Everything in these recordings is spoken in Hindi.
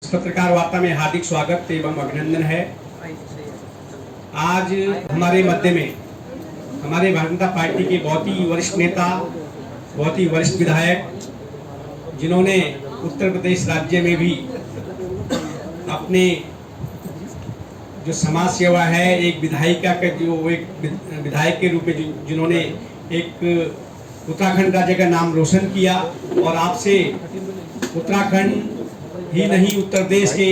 पत्रकार वार्ता में हार्दिक स्वागत एवं अभिनंदन है। आज हमारे मध्य में हमारे भारतीय जनता पार्टी के बहुत ही वरिष्ठ नेता, बहुत ही वरिष्ठ विधायक, जिन्होंने उत्तर प्रदेश राज्य में भी अपने जो समाज सेवा है, एक विधायिका का जो एक विधायक के रूप में जिन्होंने एक उत्तराखंड राज्य का नाम रोशन किया, और आपसे उत्तराखंड ही नहीं उत्तर प्रदेश के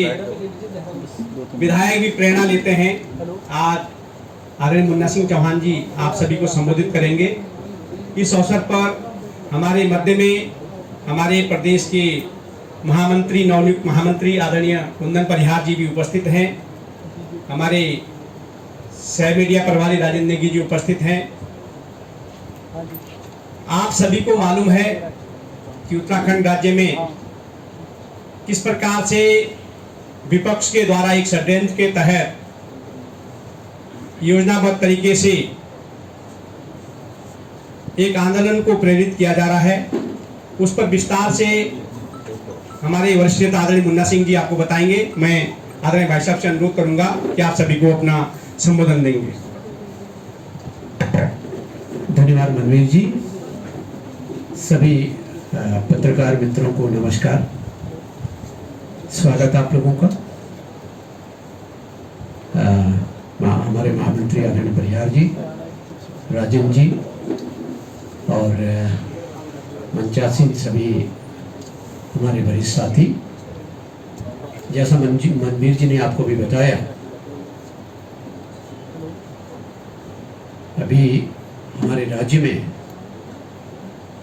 विधायक भी प्रेरणा लेते हैं। आज आदरणीय मुन्ना सिंह चौहान जी आप सभी को संबोधित करेंगे। इस अवसर पर हमारे मध्य में हमारे प्रदेश के महामंत्री, नवनियुक्त महामंत्री आदरणीय कुंदन परिहार जी भी उपस्थित हैं। हमारे सह मीडिया प्रभारी राजेंद्र नेगी जी उपस्थित हैं। आप सभी को मालूम है कि उत्तराखंड राज्य में किस प्रकार से विपक्ष के द्वारा एक षड्यंत्र के तहत योजनाबद्ध तरीके से एक आंदोलन को प्रेरित किया जा रहा है। उस पर विस्तार से हमारे वरिष्ठ नेता आदरणीय मुन्ना सिंह जी आपको बताएंगे। मैं आदरणीय भाई साहब से अनुरोध करूंगा कि आप सभी को अपना संबोधन देंगे। धन्यवाद मनवीर जी। सभी पत्रकार मित्रों को नमस्कार, स्वागत आप लोगों का। हमारे महामंत्री आदरणीय परिहार जी, राजेंद्र जी और मंचासीन सभी हमारे वरिष्ठ साथी, जैसा मनवीर जी ने आपको भी बताया, अभी हमारे राज्य में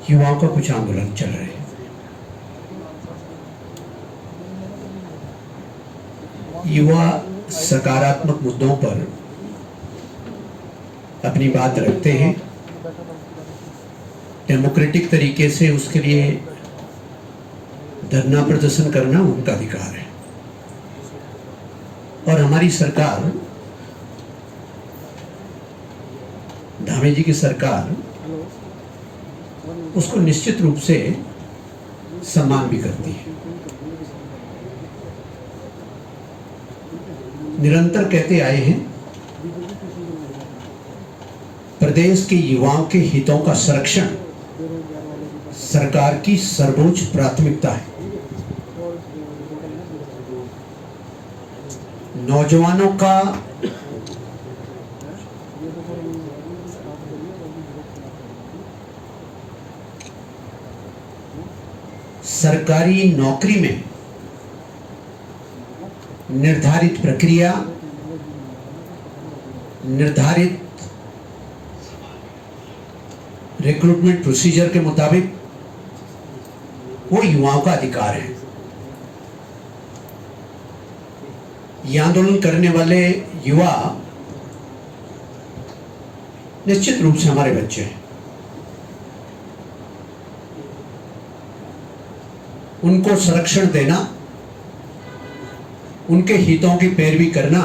युवाओं का कुछ आंदोलन चल रहे हैं। युवा सकारात्मक मुद्दों पर अपनी बात रखते हैं, डेमोक्रेटिक तरीके से उसके लिए धरना प्रदर्शन करना उनका अधिकार है। और हमारी सरकार, धामी जी की सरकार, उसको निश्चित रूप से सम्मान भी करती है। निरंतर कहते आए हैं, प्रदेश के युवाओं के हितों का संरक्षण सरकार की सर्वोच्च प्राथमिकता है। नौजवानों का सरकारी नौकरी में निर्धारित प्रक्रिया, निर्धारित रिक्रूटमेंट प्रोसीजर के मुताबिक वो युवाओं का अधिकार है। ये आंदोलन करने वाले युवा निश्चित रूप से हमारे बच्चे हैं। उनको संरक्षण देना, उनके हितों की पैरवी करना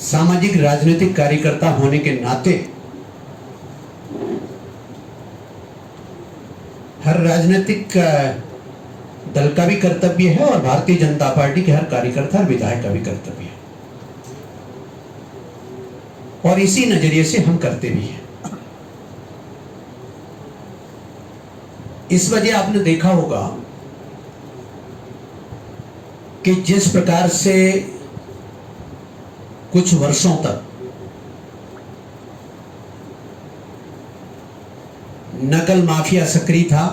सामाजिक राजनीतिक कार्यकर्ता होने के नाते हर राजनीतिक दल का भी कर्तव्य है और भारतीय जनता पार्टी के हर कार्यकर्ता और विधायक का भी कर्तव्य है, और इसी नजरिए से हम करते भी हैं। इस वजह आपने देखा होगा कि जिस प्रकार से कुछ वर्षों तक नकल माफिया सक्रिय था,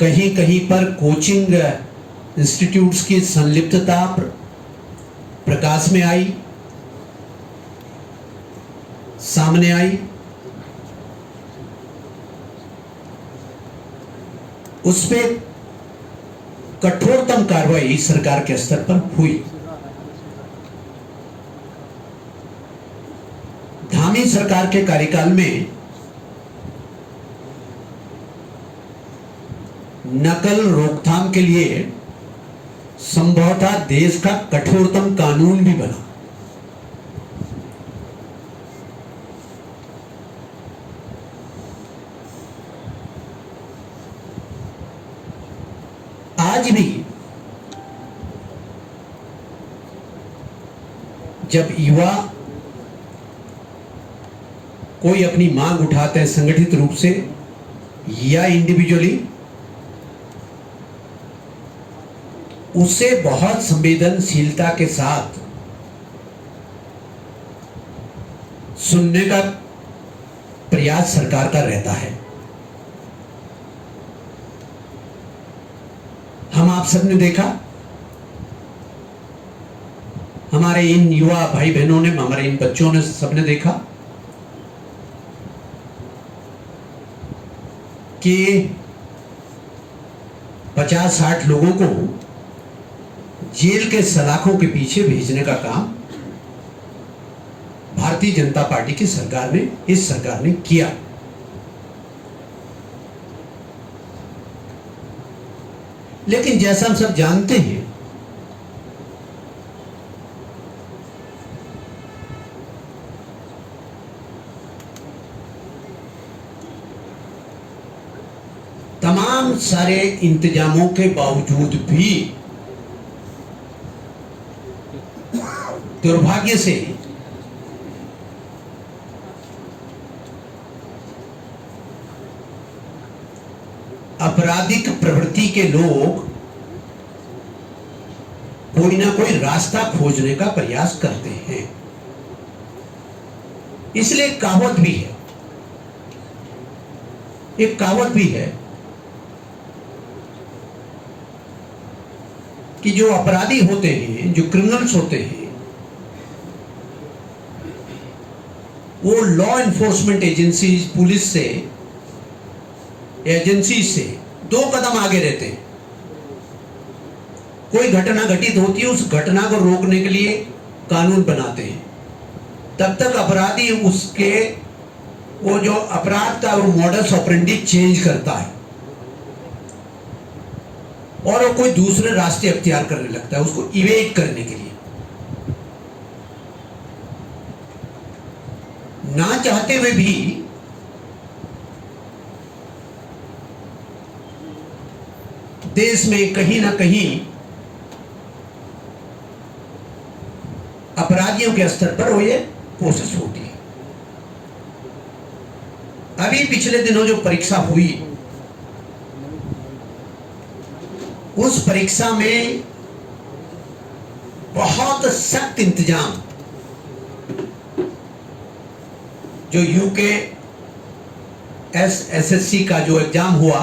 कहीं कहीं पर कोचिंग इंस्टीट्यूट्स की संलिप्तता प्रकाश में आई, सामने आई, उस पे कठोरतम कार्रवाई सरकार के स्तर पर हुई। धामी सरकार के कार्यकाल में नकल रोकथाम के लिए संभवतः देश का कठोरतम कानून भी बना। आज भी जब युवा कोई अपनी मांग उठाते हैं संगठित रूप से या इंडिविजुअली, उसे बहुत संवेदनशीलता के साथ सुनने का प्रयास सरकार का रहता है। हम आप सबने देखा, हमारे इन युवा भाई बहनों ने, हमारे इन बच्चों ने, सबने देखा कि 50-60 लोगों को जेल के सलाखों के पीछे भेजने का काम भारतीय जनता पार्टी की सरकार ने, इस सरकार ने किया। लेकिन जैसा हम सब जानते हैं, तमाम सारे इंतजामों के बावजूद भी दुर्भाग्य से आपराधिक प्रवृत्ति के लोग कोई ना कोई रास्ता खोजने का प्रयास करते हैं। इसलिए एक कहावत भी है कि जो अपराधी होते हैं, जो क्रिमिनल्स होते हैं, वो लॉ एनफोर्समेंट एजेंसीज, पुलिस से, एजेंसी से 2 कदम आगे रहते हैं। कोई घटना घटित होती है, उस घटना को रोकने के लिए कानून बनाते हैं। तब तक अपराधी उसके वो जो अपराध का वो मॉडस ऑपरेंडी चेंज करता है और वो कोई दूसरे रास्ते अख्तियार करने लगता है उसको इवेट करने के लिए। ना चाहते हुए भी देश में कहीं ना कहीं अपराधियों के स्तर पर वो ये कोशिश होती है। अभी पिछले दिनों जो परीक्षा हुई, उस परीक्षा में बहुत सख्त इंतजाम, जो यूके एसएससी का जो एग्जाम हुआ,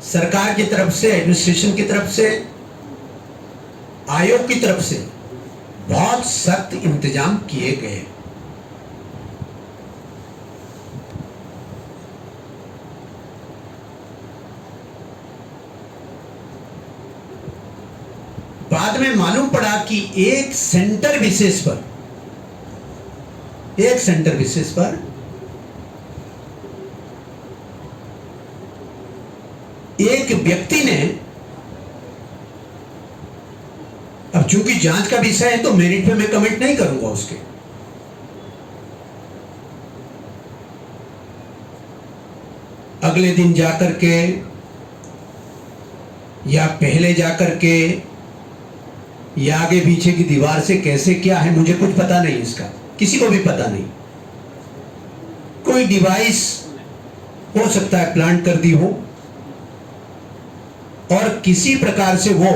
सरकार की तरफ से, एडमिनिस्ट्रेशन की तरफ से, आयोग की तरफ से बहुत सख्त इंतजाम किए गए। बाद में मालूम पड़ा कि एक सेंटर विशेष पर एक व्यक्ति ने, अब चूंकि जांच का विषय है तो मेरिट पे मैं कमेंट नहीं करूंगा उसके, अगले दिन जाकर के या पहले जाकर के या आगे पीछे की दीवार से कैसे क्या है मुझे कुछ पता नहीं, इसका किसी को भी पता नहीं। कोई डिवाइस हो सकता है प्लांट कर दी हो और किसी प्रकार से वो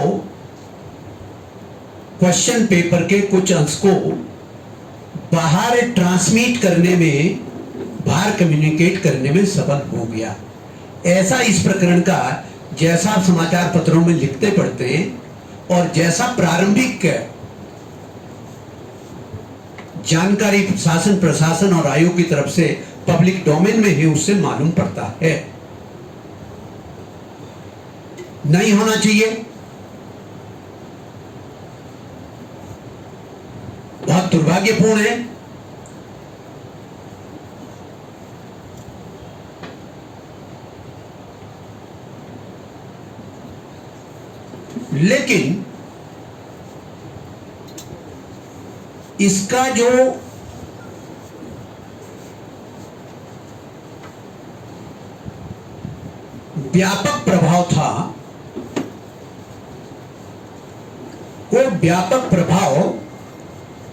क्वेश्चन पेपर के कुछ अंश को बाहर ट्रांसमिट करने में, बाहर कम्युनिकेट करने में सफल हो गया। ऐसा इस प्रकरण का, जैसा आप समाचार पत्रों में लिखते पढ़ते हैं और जैसा प्रारंभिक जानकारी शासन, प्रशासन और आयोग की तरफ से पब्लिक डोमेन में है, उससे मालूम पड़ता है। नहीं होना चाहिए, बहुत दुर्भाग्यपूर्ण है। लेकिन इसका जो व्यापक प्रभाव था, वो व्यापक प्रभाव,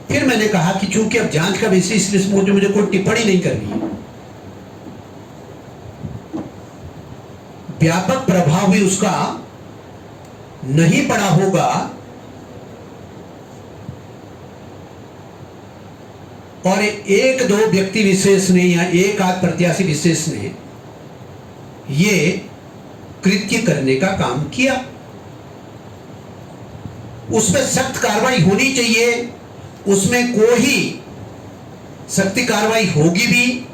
फिर मैंने कहा कि चूंकि अब जांच का विषय, इसलिए मुझे कोई टिप्पणी नहीं करनी है। व्यापक प्रभाव भी उसका नहीं पड़ा होगा और एक दो व्यक्ति विशेष ने या एक आध प्रत्याशी विशेष ने ये कृत्य करने का काम किया। उसमें सख्त कार्रवाई होनी चाहिए, उसमें कोई सख्त कार्रवाई होगी भी,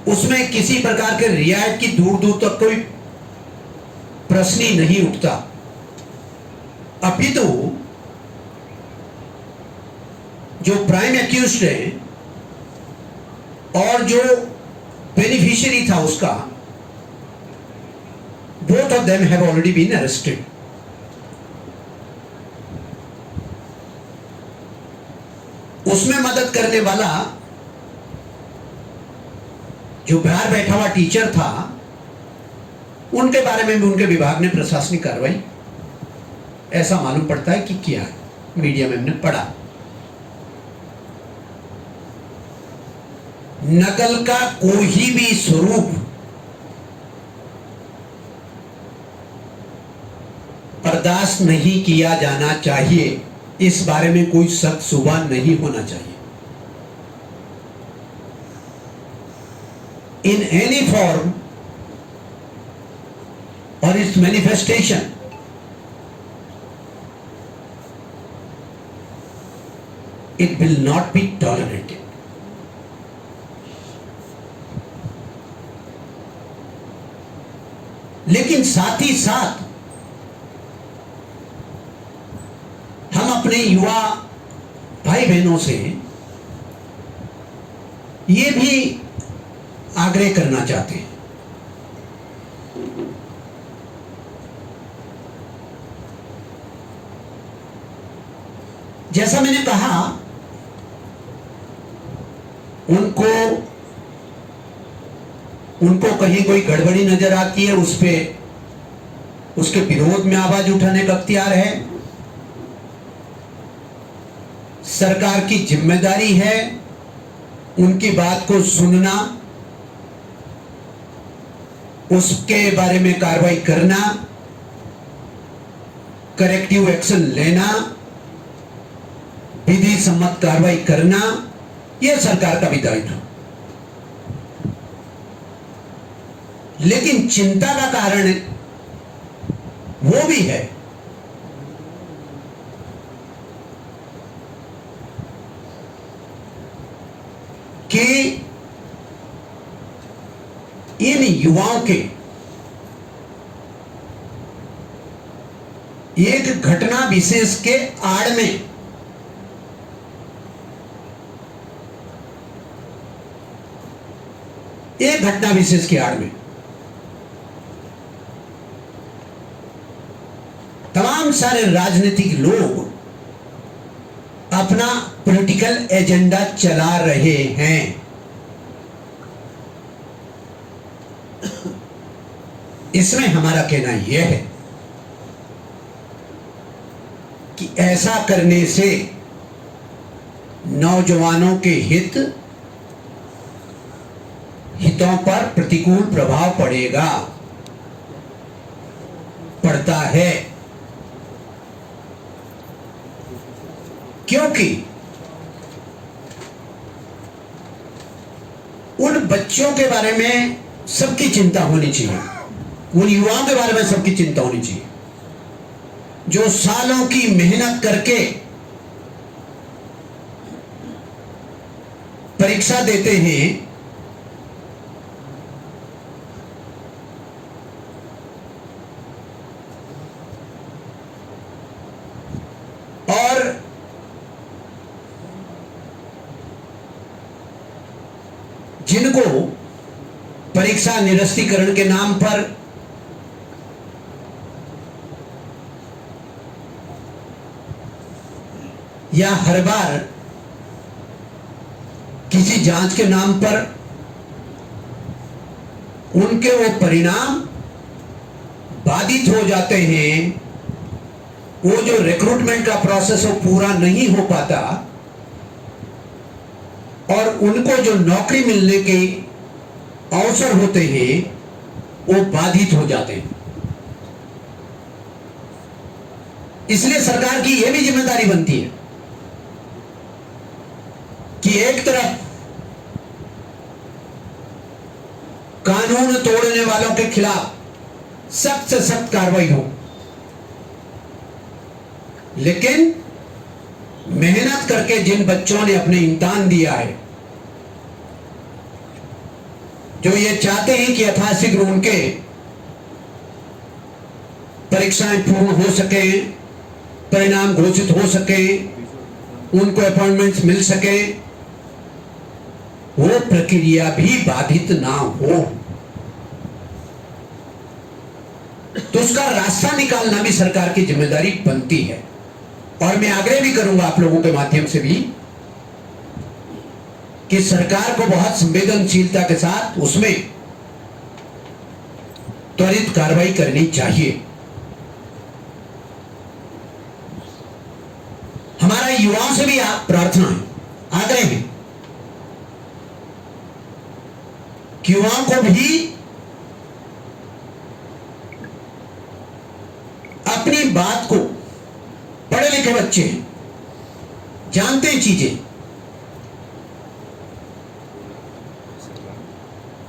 उसमें किसी प्रकार के रियायत की दूर दूर तक कोई प्रश्न ही नहीं उठता। अपितु जो प्राइम एक्यूज्ड है और जो बेनिफिशियरी था उसका, both of them have already been arrested. उसमें मदद करने वाला जो बाहर बैठा हुआ टीचर था, उनके बारे में भी उनके विभाग ने प्रशासनिक कार्रवाई, ऐसा मालूम पड़ता है कि किया है, मीडिया में हमने पढ़ा। नकल का कोई भी स्वरूप बर्दाश्त नहीं किया जाना चाहिए, इस बारे में कोई शक शुबा नहीं होना चाहिए। इन एनी फॉर्म और its manifestation, it will not be tolerated. लेकिन साथ ही साथ हम अपने युवा भाई बहनों से ये भी आग्रह करना चाहते हैं, जैसा मैंने कहा, उनको कहीं कोई गड़बड़ी नजर आती है, उसके विरोध में आवाज उठाने का अख्तियार है। सरकार की जिम्मेदारी है उनकी बात को सुनना, उसके बारे में कार्रवाई करना, करेक्टिव एक्शन लेना, विधि सम्मत कार्रवाई करना, यह सरकार का भी दायित्व। लेकिन चिंता का कारण वो भी है कि इन युवाओं के एक घटना विशेष के आड़ में तमाम सारे राजनीतिक लोग अपना पॉलिटिकल एजेंडा चला रहे हैं। इसमें हमारा कहना यह है कि ऐसा करने से नौजवानों के हितों पर प्रतिकूल प्रभाव पड़ता है, क्योंकि उन बच्चों के बारे में सबकी चिंता होनी चाहिए, उन युवाओं के बारे में सबकी चिंता होनी चाहिए जो सालों की मेहनत करके परीक्षा देते हैं और जिनको परीक्षा निरस्तीकरण के नाम पर या हर बार किसी जांच के नाम पर उनके वो परिणाम बाधित हो जाते हैं, वो जो रिक्रूटमेंट का प्रोसेस वो पूरा नहीं हो पाता और उनको जो नौकरी मिलने के अवसर होते हैं वो बाधित हो जाते हैं। इसलिए सरकार की यह भी जिम्मेदारी बनती है कि एक तरफ कानून तोड़ने वालों के खिलाफ सख्त से सख्त कार्रवाई हो, लेकिन मेहनत करके जिन बच्चों ने अपने इम्तिहान दिया है, जो ये चाहते हैं कि यथाशीघ्र उनके परीक्षाएं पूर्ण हो सके, परिणाम घोषित हो सके, उनको अपॉइंटमेंट्स मिल सके, वो प्रक्रिया भी बाधित ना हो, तो उसका रास्ता निकालना भी सरकार की जिम्मेदारी बनती है। और मैं आग्रह भी करूंगा आप लोगों के माध्यम से भी कि सरकार को बहुत संवेदनशीलता के साथ उसमें त्वरित कार्रवाई करनी चाहिए। हमारा युवाओं से भी प्रार्थना है, आग्रह है कि युवाओं को भी अपनी बात को, पढ़े लिखे बच्चे हैं, जानते हैं चीजें,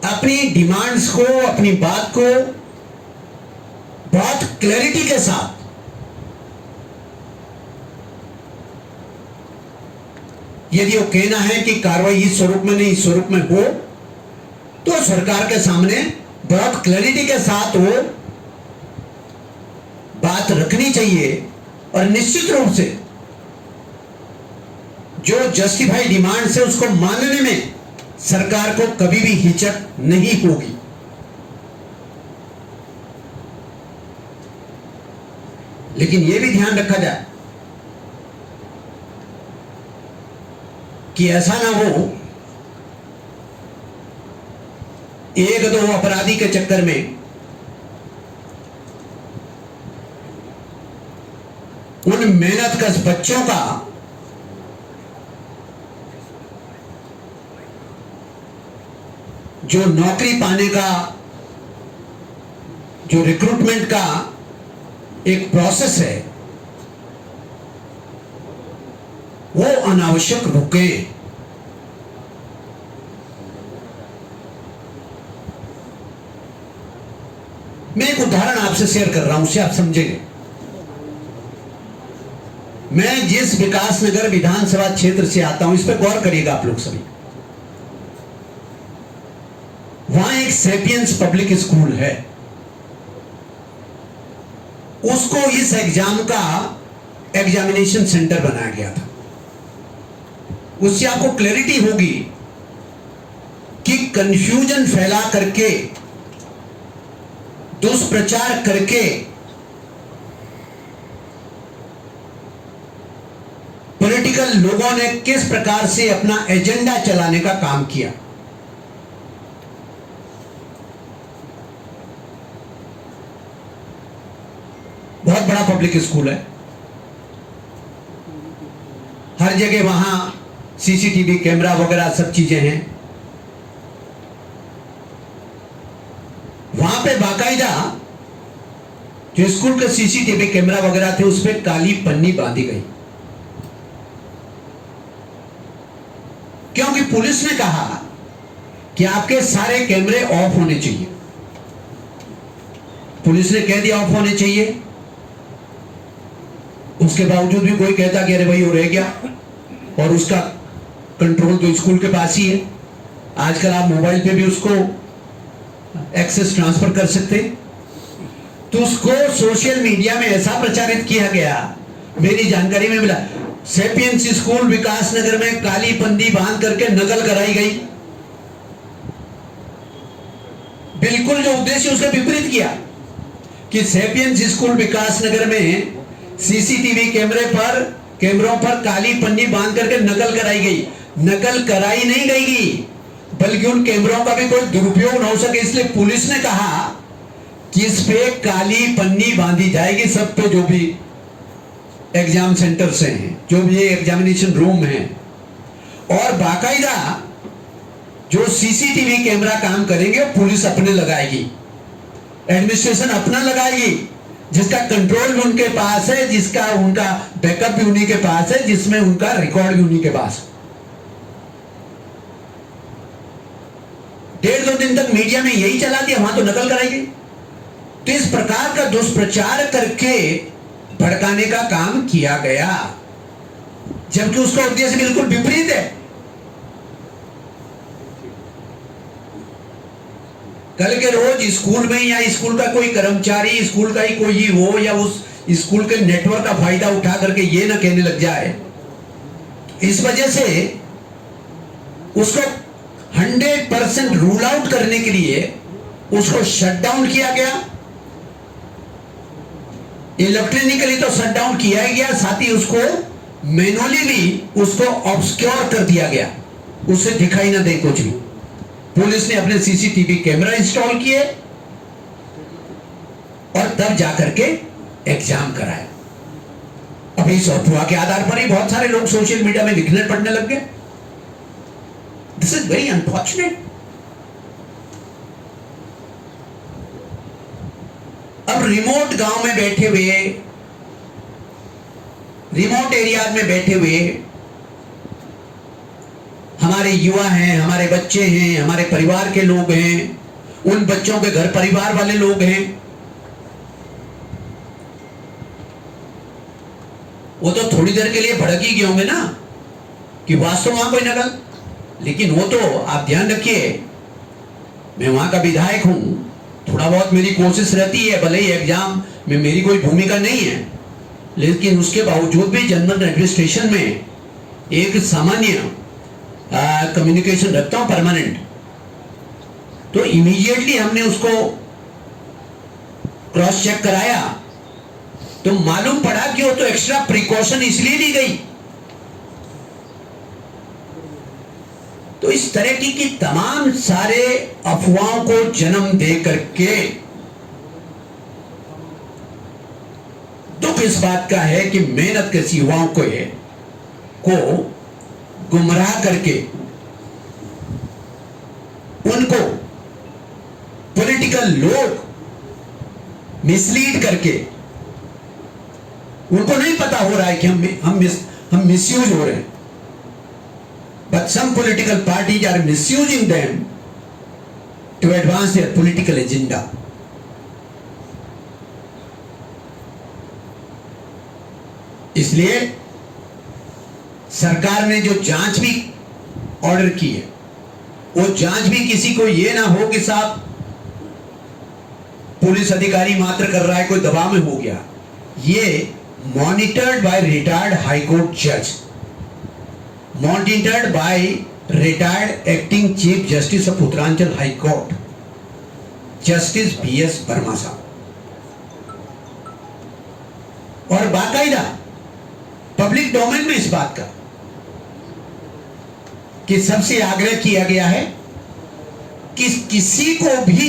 अपनी डिमांड्स को, अपनी बात को बहुत क्लैरिटी के साथ यदि वो कहना है कि कार्रवाई इस स्वरूप में नहीं इस स्वरूप में हो, तो सरकार के सामने बहुत क्लैरिटी के साथ वो बात रखनी चाहिए और निश्चित रूप से जो जस्टिफाइड डिमांड है उसको मानने में सरकार को कभी भी हिचक नहीं होगी। लेकिन यह भी ध्यान रखा जाए कि ऐसा ना हो एक दो अपराधी के चक्कर में उन मेहनतकश बच्चों का जो नौकरी पाने का, जो रिक्रूटमेंट का एक प्रोसेस है, वो अनावश्यक रुके। मैं एक उदाहरण आपसे शेयर कर रहा हूं, उससे आप समझेंगे। मैं जिस विकासनगर विधानसभा क्षेत्र से आता हूं, इस पर गौर करिएगा आप लोग सभी। वहां एक सेपियंस पब्लिक स्कूल है, उसको इस एग्जाम का एग्जामिनेशन सेंटर बनाया गया था। उससे आपको क्लैरिटी होगी कि कंफ्यूजन फैला करके, दुष्प्रचार करके पॉलिटिकल लोगों ने किस प्रकार से अपना एजेंडा चलाने का काम किया। बहुत बड़ा पब्लिक स्कूल है, हर जगह वहां सीसीटीवी कैमरा वगैरह सब चीजें हैं। वहां पे बाकायदा जो स्कूल के सीसीटीवी कैमरा वगैरह थे उस पर काली पन्नी बांधी गई, क्योंकि पुलिस ने कहा कि आपके सारे कैमरे ऑफ होने चाहिए। पुलिस ने कह दिया ऑफ होने चाहिए, उसके बावजूद भी कोई कहता कि अरे भाई वो रह गया, और उसका कंट्रोल तो स्कूल के पास ही है। आजकल आप मोबाइल पे भी उसको एक्सेस ट्रांसफर कर सकते। तो उसको सोशल मीडिया में ऐसा प्रचारित किया गया, मेरी जानकारी में मिला, सेपियंस स्कूल विकासनगर में काली पंदी बांध करके नकल कराई गई। बिल्कुल जो उद्देश्य उसका विपरीत किया कि सेपियंस स्कूल विकासनगर में सीसीटीवी कैमरों पर काली पन्नी बांध करके नकल कराई गई। नकल कराई नहीं गई, बल्कि उन कैमरों का भी कोई दुरुपयोग न हो सके, इसलिए पुलिस ने कहा कि इस पे काली पन्नी बांधी जाएगी सब पे, जो भी एग्जाम सेंटर से हैं, जो भी एग्जामिनेशन रूम है, और बाकायदा जो सीसीटीवी कैमरा काम करेंगे पुलिस अपने लगाएगी, एडमिनिस्ट्रेशन अपना लगाएगी, जिसका कंट्रोल भी उनके पास है, जिसका उनका बैकअप भी उन्हीं के पास है, जिसमें उनका रिकॉर्ड भी उन्हीं के पास है। 1.5-2 दिन तक मीडिया में यही चला दिया, वहां तो नकल कराई गई। तो इस प्रकार का दुष्प्रचार करके भड़काने का काम किया गया, जबकि उसका उद्देश्य बिल्कुल विपरीत है। कल के रोज स्कूल में या स्कूल का कोई कर्मचारी, स्कूल का ही कोई हो, या उस स्कूल के नेटवर्क का फायदा उठा करके ये ना कहने लग जाए, इस वजह से उसको 100% रूल आउट करने के लिए उसको शट डाउन किया गया। इलेक्ट्रॉनिकली तो शट डाउन किया ही गया, साथ ही उसको मैनुअली भी उसको ऑब्सक्योर कर दिया गया, उससे दिखाई ना दे कुछ भी। पुलिस ने अपने सीसीटीवी कैमरा इंस्टॉल किए और तब जाकर के एग्जाम कराया। अभी इस अफवाह के आधार पर ही बहुत सारे लोग सोशल मीडिया में लिखने पढ़ने लग गए। This is very unfortunate. अब रिमोट गांव में बैठे हुए, रिमोट एरिया में बैठे हुए हमारे युवा हैं, हमारे बच्चे हैं, हमारे परिवार के लोग हैं, उन बच्चों के घर परिवार वाले लोग हैं, वो तो थोड़ी देर के लिए भड़क ही गए होंगे ना कि वास्तव में वहां कोई नकल। लेकिन वो तो आप ध्यान रखिए, मैं वहां का विधायक हूं, थोड़ा बहुत मेरी कोशिश रहती है, भले ही एग्जाम में मेरी कोई भूमिका नहीं है, लेकिन उसके बावजूद भी जनरल एडमिनिस्ट्रेशन में एक सामान्य कम्युनिकेशन रखता हूं परमानेंट। तो इमीडिएटली हमने उसको क्रॉस चेक कराया, तो मालूम पड़ा कि वो तो एक्स्ट्रा प्रिकॉशन इसलिए ली गई। तो इस तरह की तमाम सारे अफवाहों को जन्म दे करके दुख इस बात का है कि मेहनत के युवाओं को गुमराह करके उनको पॉलिटिकल लोग मिसलीड करके, उनको नहीं पता हो रहा है कि हम मिसयूज हो रहे हैं, but some political parties are misusing them to advance their political agenda. इसलिए सरकार ने जो जांच भी ऑर्डर की है, वो जांच भी किसी को ये ना हो कि साहब पुलिस अधिकारी मात्र कर रहा है, कोई दबाव में हो गया। ये monitored by retired high court जज, monitored by retired acting chief justice of Uttaranchal high court, justice BS Verma साहब, और बाकायदा पब्लिक डोमेन में इस बात का कि सबसे आग्रह किया गया है कि किसी को भी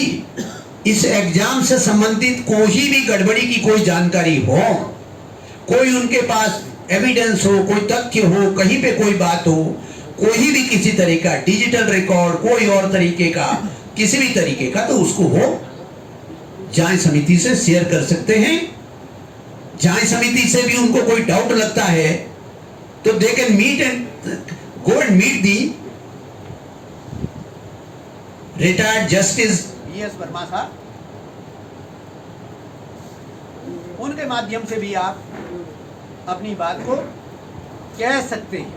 इस एग्जाम से संबंधित कोई भी गड़बड़ी की कोई जानकारी हो, कोई उनके पास एविडेंस हो, कोई तथ्य हो, कहीं पे कोई बात हो, कोई भी किसी तरह का डिजिटल रिकॉर्ड, कोई और तरीके का, किसी भी तरीके का, तो उसको वो जांच समिति से शेयर कर सकते हैं। जांच समिति से भी उनको कोई डाउट लगता है तो they can meet and go and meet the retired justice BS Verma साहब, उनके माध्यम से भी आप अपनी बात को कह सकते हैं।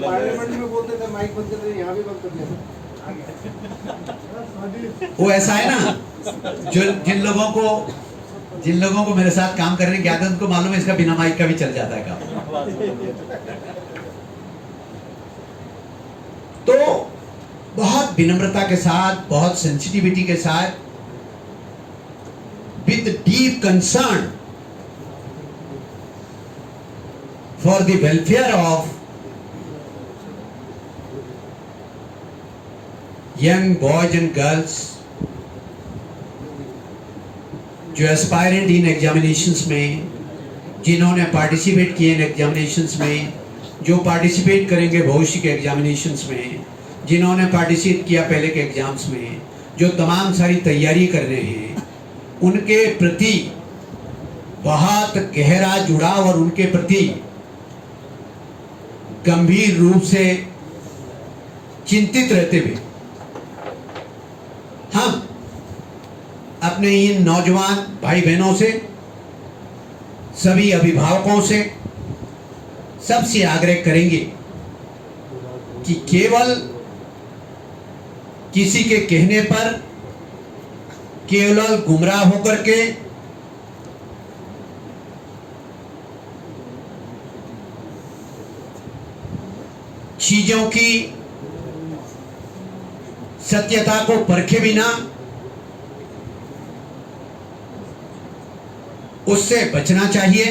पार्लियामेंट में बोलते थे माइक बंद कर, यहाँ भी बंद कर दिया। वो ऐसा है ना, जो जिन लोगों को मेरे साथ काम करने की आदत, उनको मालूम है इसका बिना माइक का भी चल जाता है काम। तो बहुत विनम्रता के साथ, बहुत सेंसिटिविटी के साथ, with deep concern for the welfare of young boys and girls जो एस्पायरेंट इन एग्जामिनेशंस में, जिन्होंने पार्टिसिपेट किए इन एग्जामिनेशंस में, जो पार्टिसिपेट करेंगे भविष्य के एग्जामिनेशंस में, जिन्होंने पार्टिसिपेट किया पहले के एग्जाम्स में, जो तमाम सारी तैयारी कर रहे हैं, उनके प्रति बहुत गहरा जुड़ाव और उनके प्रति गंभीर रूप से चिंतित रहते हुए हम अपने इन नौजवान भाई बहनों से, सभी अभिभावकों से, सबसे आग्रह करेंगे कि केवल किसी के कहने पर, केवल गुमराह होकर के चीजों की सत्यता को परखे बिना उससे बचना चाहिए।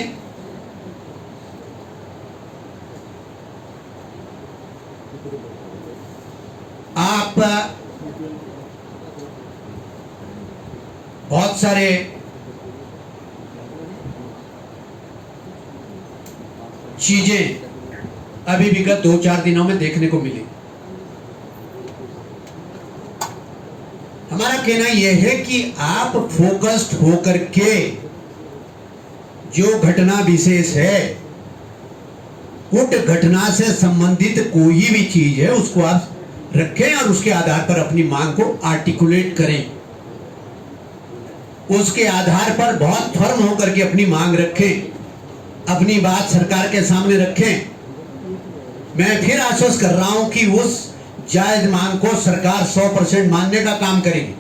आप बहुत सारे चीजें अभी विगत 2-4 दिनों में देखने को मिली। हमारा कहना यह है कि आप फोकस्ड होकर के जो घटना विशेष है, उस घटना से संबंधित कोई भी चीज है उसको आप रखें और उसके आधार पर अपनी मांग को आर्टिकुलेट करें। उसके आधार पर बहुत फर्म होकर के अपनी मांग रखें, अपनी बात सरकार के सामने रखें। मैं फिर आश्वस्त कर रहा हूं कि उस जायज मांग को सरकार 100% मानने का काम करेगी।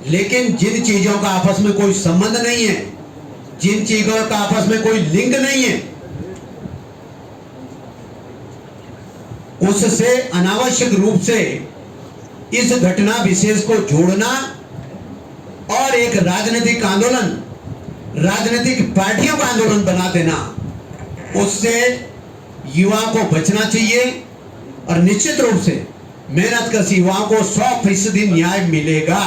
लेकिन जिन चीजों का आपस में कोई संबंध नहीं है, जिन चीजों का आपस में कोई लिंक नहीं है, उससे अनावश्यक रूप से इस घटना विशेष को जोड़ना और एक राजनीतिक आंदोलन, राजनीतिक पार्टियों का आंदोलन बना देना, उससे युवाओं को बचना चाहिए। और निश्चित रूप से मेहनत कश युवाओं को 100% न्याय मिलेगा।